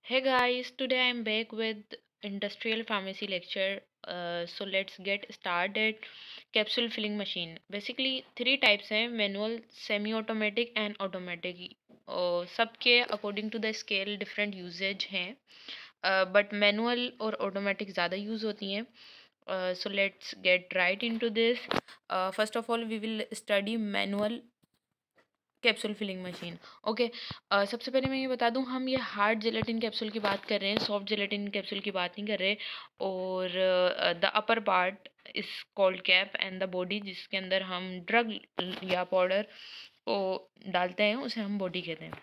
Hey guys, today I'm back with industrial pharmacy lecture. So let's get started. Capsule filling machine. Basically three types हैं manual, semi-automatic and automatic. सबके according to the scale different usage हैं. But manual और automatic ज़्यादा use होती हैं. So let's get right into this. First of all, we will study manual capsule filling machine. Okay, सबसे पहले मैं ये बता दूं, हम ये हार्ड जेलेटिन कैप्सूल की बात कर रहे हैं, सॉफ्ट जेलेटिन कैप्सूल की बात नहीं कर रहे। और the upper part is called cap and the body, जिसके अंदर हम ड्रग या पाउडर को डालते हैं, उसे हम बॉडी कहते हैं।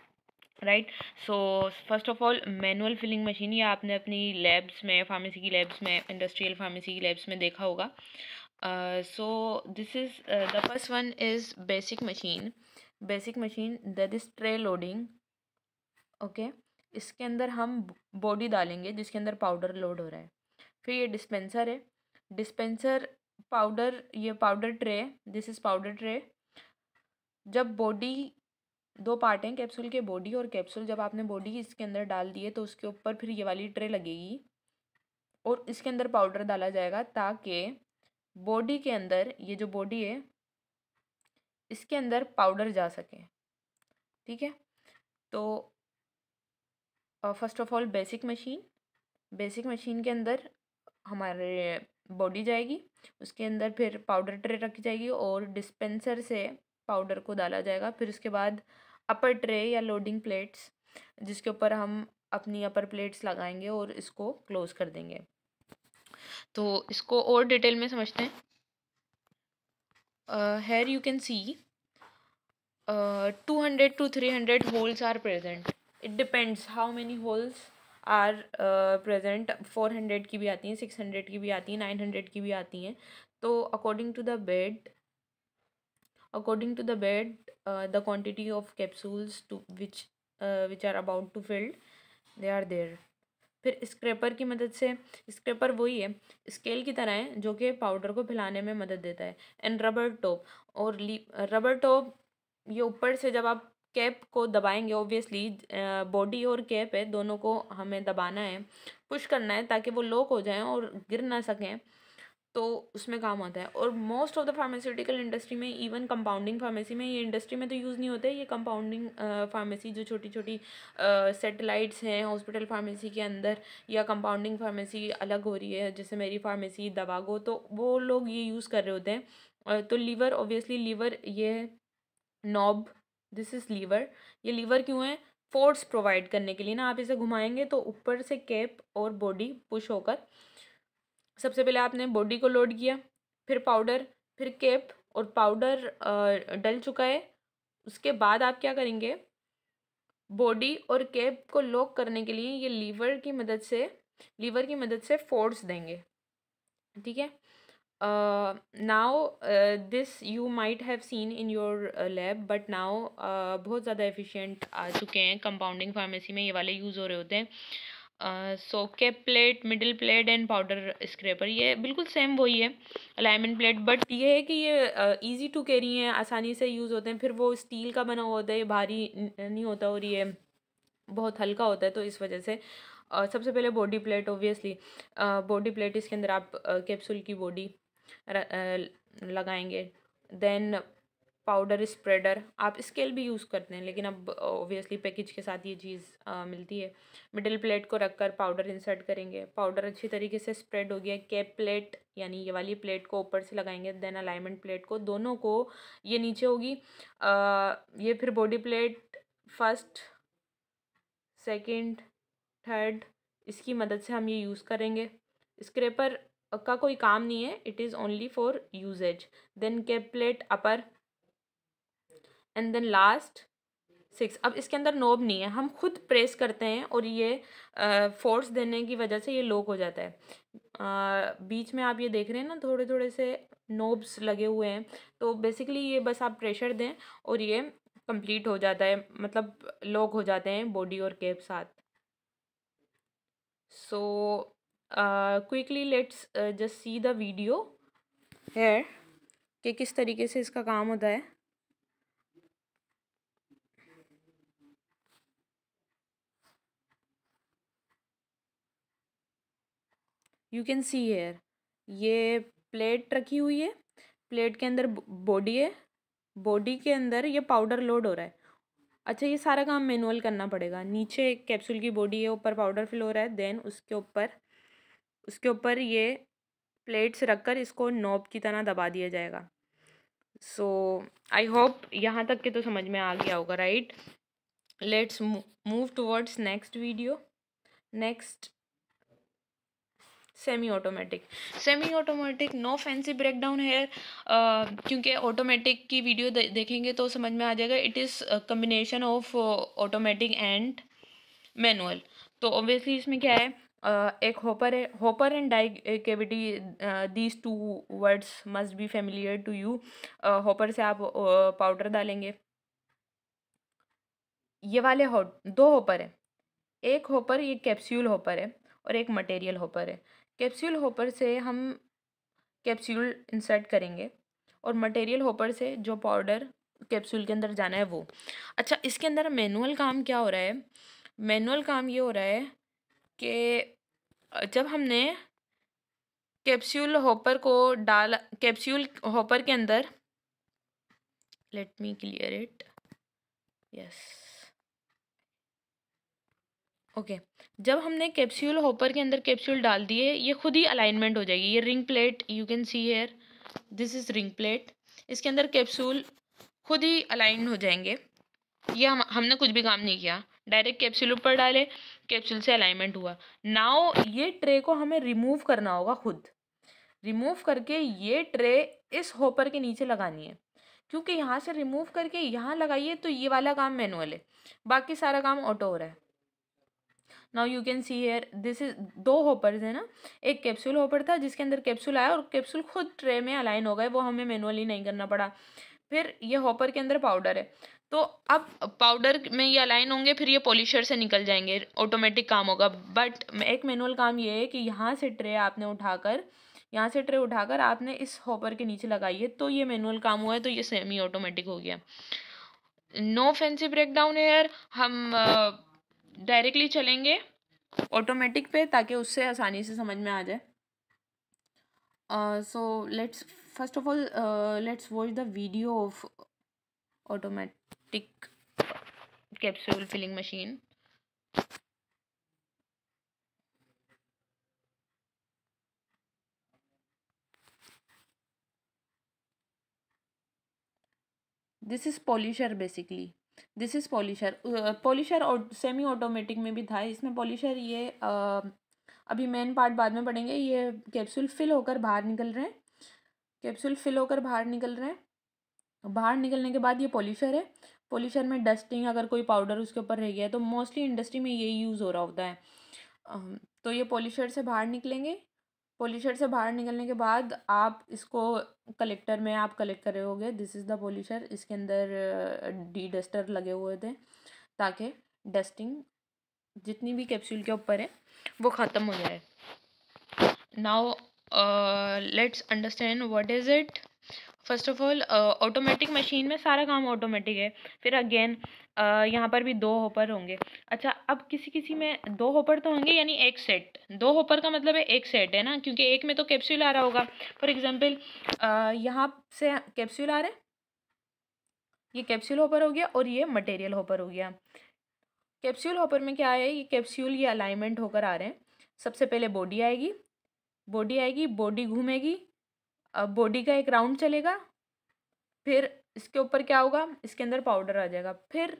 Right. So first of all manual filling machine, ये आपने अपनी लैब्स में, फार्मेसी की लैब्स में, इंडस्ट्रियल फार्मेसी की लैब्स में देखा होगा। So this is the first one is basic machine that is tray loading. Okay, इसके अंदर हम बॉडी डालेंगे जिसके अंदर पाउडर लोड हो रहा है। फिर ये डिस्पेंसर है, डिस्पेंसर पाउडर, ये powder tray, this is powder tray. जब बॉडी, दो पार्ट हैं कैप्सूल के, बॉडी और कैप्सूल। जब आपने बॉडी इसके अंदर डाल दी है तो उसके ऊपर फिर ये वाली ट्रे लगेगी और इसके अंदर पाउडर डाला जाएगा, ताकि बॉडी के अंदर, ये जो बॉडी है इसके अंदर पाउडर जा सके। ठीक है। तो first of all basic machine के अंदर हमारे बॉडी जाएगी, उसके अंदर फिर पाउडर ट्रे रखी जाएगी और डिस्पेंसर से पाउडर को डाला जाएगा। फिर उसके बाद अपर ट्रे या लोडिंग प्लेट्स, जिसके ऊपर हम अपनी अपर प्लेट्स लगाएंगे और इसको क्लोज कर देंगे। तो इसको और डिटेल में समझते हैं। Here you can see 200 to 300 holes are present. It depends how many holes are present. 400 की भी आती हैं, 600 की भी आती हैं, 900 की भी आती हैं। तो according to the bed, the quantity of capsules to which are about to filled, they are there. फिर स्क्रैपर की मदद से, स्क्रैपर वही है, स्केल की तरह है जो कि पाउडर को फैलाने में मदद देता है। एंड रबर टॉप, और रबर टॉप, ये ऊपर से जब आप कैप को दबाएंगे, ऑब्वियसली बॉडी और कैप है, दोनों को हमें दबाना है, पुश करना है, ताकि वो लॉक हो जाएं और गिर ना सकें। तो उसमें काम आता है। और most of the pharmaceutical industry में, इवन कंपाउंडिंग फार्मेसी में, ये इंडस्ट्री में तो यूज़ नहीं होते, ये कंपाउंडिंग फार्मेसी जो छोटी छोटी सेटेलाइट्स हैं हॉस्पिटल फार्मेसी के अंदर, या कंपाउंडिंग फार्मेसी अलग हो रही है, जैसे मेरी फार्मेसी दवागो, तो वो लोग ये यूज़ कर रहे होते हैं। तो लीवर, ऑब्वियसली लीवर, ये नॉब, दिस इज़ लीवर। ये लीवर क्यों है? फोर्स प्रोवाइड करने के लिए ना। आप इसे घुमाएंगे तो ऊपर से कैप और बॉडी पुश होकर, सबसे पहले आपने बॉडी को लोड किया, फिर पाउडर, फिर कैप, और पाउडर डल चुका है। उसके बाद आप क्या करेंगे? बॉडी और कैप को लॉक करने के लिए ये लीवर की मदद से फोर्स देंगे। ठीक है। Now this you might have seen in your lab, but now बहुत ज़्यादा एफिशिएंट आ चुके हैं। कंपाउंडिंग फार्मेसी में ये वाले यूज़ हो रहे होते हैं। So cap plate, middle plate and powder scraper, ये बिल्कुल सेम वही है, अलाइनमेंट प्लेट। बट ये है कि ये इजी टू कैरी हैं, आसानी से यूज़ होते हैं। फिर वो स्टील का बना होता है, ये भारी नहीं होता, और ये बहुत हल्का होता है। तो इस वजह से सबसे पहले body plate, obviously body plate, इसके अंदर आप कैप्सूल की बॉडी लगाएंगे। देन पाउडर स्प्रेडर, आप स्केल भी यूज़ करते हैं, लेकिन अब ऑब्वियसली पैकेज के साथ ये चीज़ मिलती है। मिडिल प्लेट को रखकर पाउडर इंसर्ट करेंगे। पाउडर अच्छी तरीके से स्प्रेड हो गया। कैप प्लेट यानी ये वाली प्लेट को ऊपर से लगाएंगे, देन अलाइनमेंट प्लेट को, दोनों को, ये नीचे होगी, ये फिर body plate first, second, third, इसकी मदद से हम ये यूज़ करेंगे। स्क्रैपर का कोई काम नहीं है, it is only for uses. Then cap plate upper, and then last 6। अब इसके अंदर नोब नहीं है, हम खुद प्रेस करते हैं और ये फोर्स देने की वजह से ये लॉक हो जाता है। बीच में आप ये देख रहे हैं ना, थोड़े थोड़े से नोब्स लगे हुए हैं। तो बेसिकली ये बस आप प्रेशर दें और ये कंप्लीट हो जाता है, मतलब लॉक हो जाते हैं बॉडी और कैप साथ। So quickly let's just see the video है कि किस तरीके से इसका काम होता है। यू कैन सी हेयर, ये प्लेट रखी हुई है, प्लेट के अंदर बॉडी है, बॉडी के अंदर ये पाउडर लोड हो रहा है। अच्छा, ये सारा काम मैनुअल करना पड़ेगा। नीचे कैप्सूल की बॉडी है, ऊपर पाउडर फिल हो रहा है, देन उसके ऊपर ये प्लेट्स रखकर इसको नॉब की तरह दबा दिया जाएगा। सो आई होप यहाँ तक के तो समझ में आ गया होगा, right? Let's move towards next video. Next, semi automatic, no fancy breakdown है, क्योंकि ऑटोमेटिक की वीडियो देखेंगे तो समझ में आ जाएगा। It is combination of automatic and manual. तो ऑब्वियसली इसमें क्या है, एक हॉपर है, hopper and die cavity, these two words must be familiar to you. Hopper से आप पाउडर डालेंगे। ये वाले दो हॉपर है, एक हॉपर ये कैप्सूल हॉपर है और एक मटेरियल हॉपर है। कैप्सूल हॉपर से हम कैप्सूल इंसर्ट करेंगे और मटेरियल हॉपर से जो पाउडर कैप्सूल के अंदर जाना है वो। अच्छा, इसके अंदर मैनुअल काम क्या हो रहा है? मैनुअल काम ये हो रहा है कि जब हमने कैप्सूल हॉपर को डाला, कैप्सूल हॉपर के अंदर, let me clear it, yes, okay. जब हमने कैप्सूल हॉपर के अंदर कैप्सूल डाल दिए, ये खुद ही अलाइनमेंट हो जाएगी। ये ring plate you can see here, this is ring plate. इसके अंदर कैप्सूल खुद ही अलाइन हो जाएंगे। ये हमने कुछ भी काम नहीं किया, डायरेक्ट कैप्सूल ऊपर डाले, कैप्सूल से अलाइनमेंट हुआ। नाउ ये ट्रे को हमें रिमूव करना होगा खुद। रिमूव करके ये ट्रे इस हॉपर के नीचे लगानी है, क्योंकि यहाँ से रिमूव करके यहाँ लगाइए तो ये वाला काम मैनुअल है, बाकी सारा काम ऑटो हो रहा है। Now you can see here, this is दो हॉपर्स है ना, एक कैप्सूल हॉपर था जिसके अंदर कैप्सूल आया और कैप्सूल खुद ट्रे में अलाइन हो गए, वो हमें मैनुअली नहीं करना पड़ा। फिर ये हॉपर के अंदर पाउडर है, तो अब पाउडर में ये अलाइन होंगे, फिर ये पॉलिशर से निकल जाएंगे, ऑटोमेटिक काम होगा। बट एक मैनुअल काम ये है कि यहाँ से ट्रे आपने इस हॉपर के नीचे लगाई है, तो ये मैनुअल काम हुआ है, तो ये सेमी ऑटोमेटिक हो गया। नो फैंसी ब्रेकडाउन हेयर, हम डायरेक्टली चलेंगे ऑटोमेटिक पे ताकि उससे आसानी से समझ में आ जाए। So let's first of all let's watch the video of automatic capsule filling machine. This is polisher, basically this is polisher. Polisher और सेमी ऑटोमेटिक में भी था, इसमें पॉलिशर ये अभी मेन पार्ट बाद में पढ़ेंगे। ये कैप्सूल फिल होकर बाहर निकल रहे हैं, कैप्सूल फिल होकर बाहर निकल रहे हैं। बाहर निकलने के बाद ये पॉलिशर है, पॉलिशर में डस्टिंग अगर कोई पाउडर उसके ऊपर रह गया है तो मोस्टली इंडस्ट्री में यही यूज़ हो रहा होता है। तो ये पॉलिशर से बाहर निकलेंगे, पॉलिशर से बाहर निकलने के बाद आप इसको कलेक्टर में आप कलेक्ट कर रहे होगे। दिस इज़ द पॉलिशर, इसके अंदर डी डस्टर लगे हुए थे ताकि डस्टिंग जितनी भी कैप्सूल के ऊपर है वो ख़त्म हो जाए। Now let's understand what is it. First of all, automatic machine में सारा काम ऑटोमेटिक है। फिर अगेन यहाँ पर भी दो हॉपर होंगे। अच्छा, अब किसी किसी में दो हॉपर तो होंगे, यानी एक सेट, दो हॉपर का मतलब है एक सेट है ना, क्योंकि एक में तो कैप्सूल आ रहा होगा। फॉर एग्जांपल यहाँ से कैप्सूल आ रहा है, ये कैप्सूल हॉपर हो गया और ये मटेरियल हॉपर हो गया। कैप्सूल हॉपर में क्या है, ये कैप्सूल ये अलाइनमेंट होकर आ रहे हैं। सबसे पहले बॉडी आएगी, बॉडी घूमेगी, अब बॉडी का एक राउंड चलेगा, फिर इसके ऊपर क्या होगा, इसके अंदर पाउडर आ जाएगा, फिर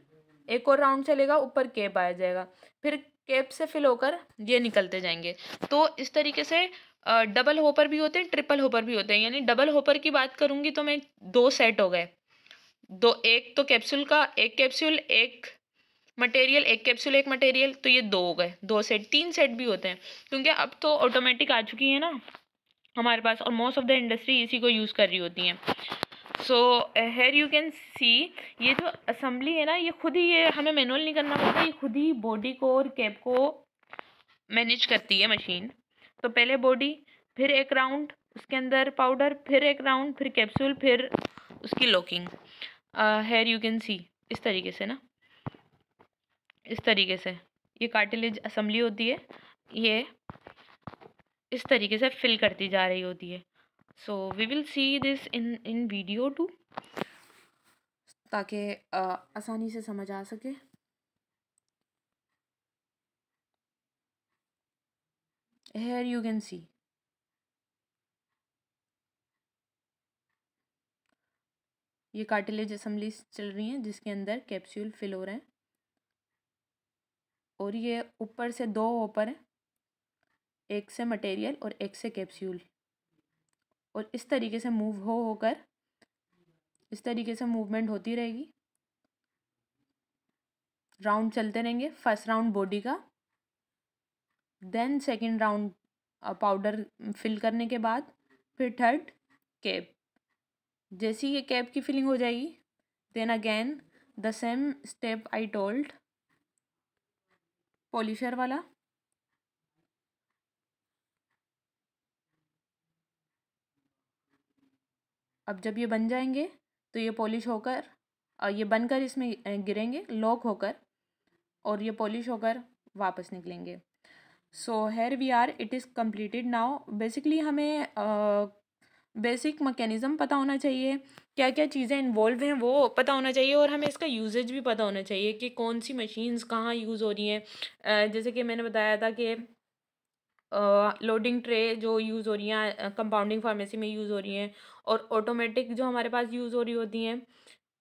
एक और राउंड चलेगा, ऊपर कैप आ जाएगा, फिर कैप से फिल होकर ये निकलते जाएंगे। तो इस तरीके से डबल होपर भी होते हैं, ट्रिपल होपर भी होते हैं। यानी डबल होपर की बात करूंगी तो मैं दो सेट हो गए, दो, एक तो कैप्सूल का, एक कैप्सूल एक मटेरियल, एक कैप्सूल एक मटेरियल, तो ये दो हो गए, दो सेट। तीन सेट भी होते हैं क्योंकि अब तो ऑटोमेटिक आ चुकी है ना हमारे पास, और मोस्ट ऑफ द इंडस्ट्री इसी को यूज़ कर रही होती हैं। सो हेयर यू कैन सी, ये जो असेंबली है ना, ये खुद ही, ये हमें मैनुअल नहीं करना पड़ता, ये खुद ही बॉडी को और कैप को मैनेज करती है मशीन। तो पहले बॉडी, फिर एक राउंड, उसके अंदर पाउडर, फिर एक राउंड, फिर कैप्सूल, फिर उसकी locking. Here you can see इस तरीके से ना, इस तरीके से ये कार्टिलेज असेंबली होती है। ये इस तरीके से फिल करती जा रही होती है। So we will see this in video too, ताकि आसानी से समझ आ सके। Here you can see ये कार्टिलेज असेंबलीज चल रही हैं जिसके अंदर कैप्सूल फिल हो रहे हैं, और ये ऊपर से दो ऊपर है, एक से मटेरियल और एक से कैप्सूल, और इस तरीके से मूव होकर इस तरीके से मूवमेंट होती रहेगी। राउंड चलते रहेंगे। फर्स्ट राउंड बॉडी का, then second round powder fill करने के बाद, फिर थर्ड कैप। जैसी ये कैप की फिलिंग हो जाएगी, then again the same step I told, polisher वाला। अब जब ये बन जाएंगे तो ये पॉलिश होकर ये बनकर इसमें गिरेंगे, लॉक होकर, और ये पॉलिश होकर वापस निकलेंगे। So here we are, it is completed now. Basically हमें बेसिक मैकेनिज़्म पता होना चाहिए, क्या क्या चीज़ें इन्वॉल्व हैं वो पता होना चाहिए, और हमें इसका यूजेज भी पता होना चाहिए कि कौन सी मशीन्स कहाँ यूज़ हो रही हैं। जैसे कि मैंने बताया था कि लोडिंग ट्रे जो यूज़ हो रही हैं कंपाउंडिंग फार्मेसी में यूज़ हो रही हैं, और ऑटोमेटिक जो हमारे पास यूज़ हो रही होती हैं,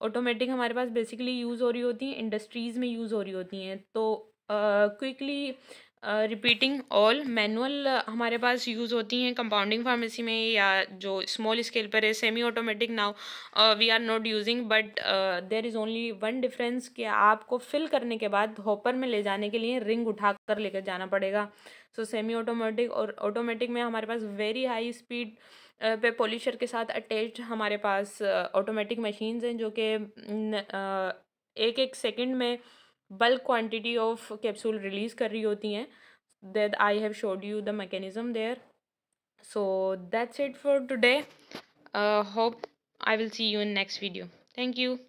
ऑटोमेटिक हमारे पास बेसिकली यूज़ हो रही होती हैं इंडस्ट्रीज़ में यूज़ हो रही होती हैं। तो क्विकली रिपीटिंग ऑल मैनुअल हमारे पास यूज़ होती हैं कंपाउंडिंग फार्मेसी में, या जो स्मॉल स्केल पर है semi automatic now we are not using, but there is only one difference कि आपको फिल करने के बाद हॉपर में ले जाने के लिए रिंग उठा कर लेकर जाना पड़ेगा। सो सेमी ऑटोमेटिक और ऑटोमेटिक में हमारे पास वेरी हाई स्पीड पे पॉलिशर के साथ अटैच्ड हमारे पास ऑटोमेटिक मशीन्स हैं, जो कि एक एक सेकंड में bulk quantity of capsule release कर रही होती हैं। That I have showed you the mechanism there. So that's it for today. Hope I will see you in next video. Thank you.